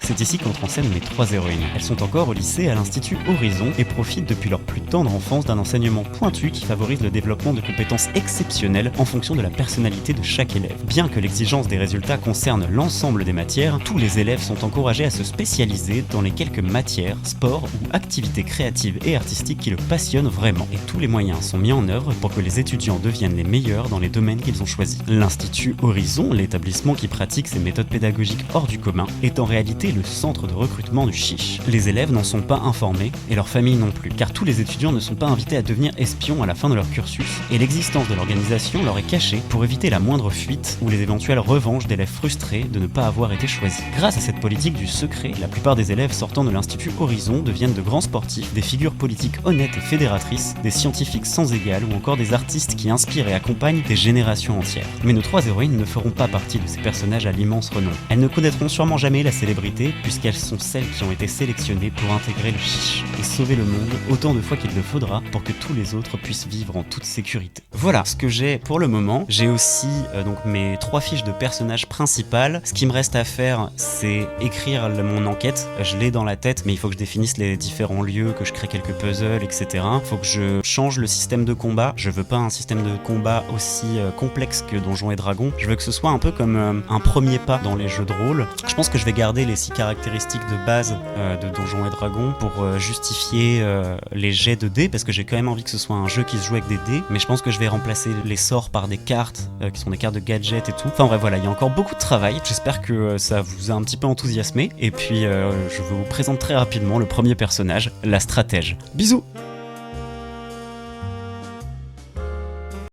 C'est ici qu'entrent en scène mes 3 héroïnes. Elles sont encore au lycée à l'Institut Horizon et profitent depuis leur plus tendre enfance d'un enseignement pointu qui favorise le développement de compétences exceptionnelles en fonction de la personnalité de chaque élève. Bien que l'exigence des résultats concerne l'ensemble des matières, tous les élèves sont encouragés à se spécialiser dans les quelques matières, sports ou activités créatives et artistiques qui le passionnent vraiment. Et tous les moyens sont mis en œuvre pour que les étudiants deviennent les meilleurs dans les domaines qu'ils ont choisis. L'Institut Horizon, l'établissement qui pratique ces méthodes pédagogiques hors du commun, est en réalité le centre de recrutement du chiche. Les élèves n'en sont pas informés et leurs familles non plus, car tous les étudiants ne sont pas invités à devenir espions à la fin de leur cursus, et l'existence de l'organisation leur est cachée pour éviter la moindre fuite ou les éventuelles revanches d'élèves frustrés de ne pas avoir été choisis. Grâce à cette politique du secret, la plupart des élèves sortant de l'Institut Horizon deviennent de grands sportifs, des figures politiques honnêtes et fédératrices, des scientifiques sans égal ou encore des artistes qui inspirent et accompagnent des générations entières. Mais nos 3 héroïnes ne feront pas partie de ces personnages à l'immense renom. Elles ne connaîtront sûrement jamais la célébrité puisqu'elles sont celles qui ont été sélectionnées pour intégrer le chiche et sauver le monde autant de fois qu'il le faudra pour que tous les autres puissent vivre en toute sécurité. Voilà ce que j'ai pour le moment. J'ai aussi donc mes 3 fiches de personnages principales. Ce qui me reste à faire, c'est écrire mon enquête. Je l'ai dans la tête, mais il faut que je définisse les différents lieux, que je crée quelques puzzles, etc. Il faut que je change le système de combat. Je veux pas un système de combat aussi complexe que Donjons et Dragons. Je veux que ce soit un peu comme un premier pas dans les jeux de rôle. Je pense que je vais garder les 6 caractéristiques de base de Donjons et Dragons pour justifier les jets de dés, parce que j'ai quand même envie que ce soit un jeu qui se joue avec des dés, mais je pense que je vais remplacer les sorts par des cartes qui sont des cartes de gadgets et tout. Enfin bref, voilà, il y a encore beaucoup de travail. J'espère que ça vous a un petit peu enthousiasmé, et puis je vous présente très rapidement le premier personnage, la stratège. Bisous!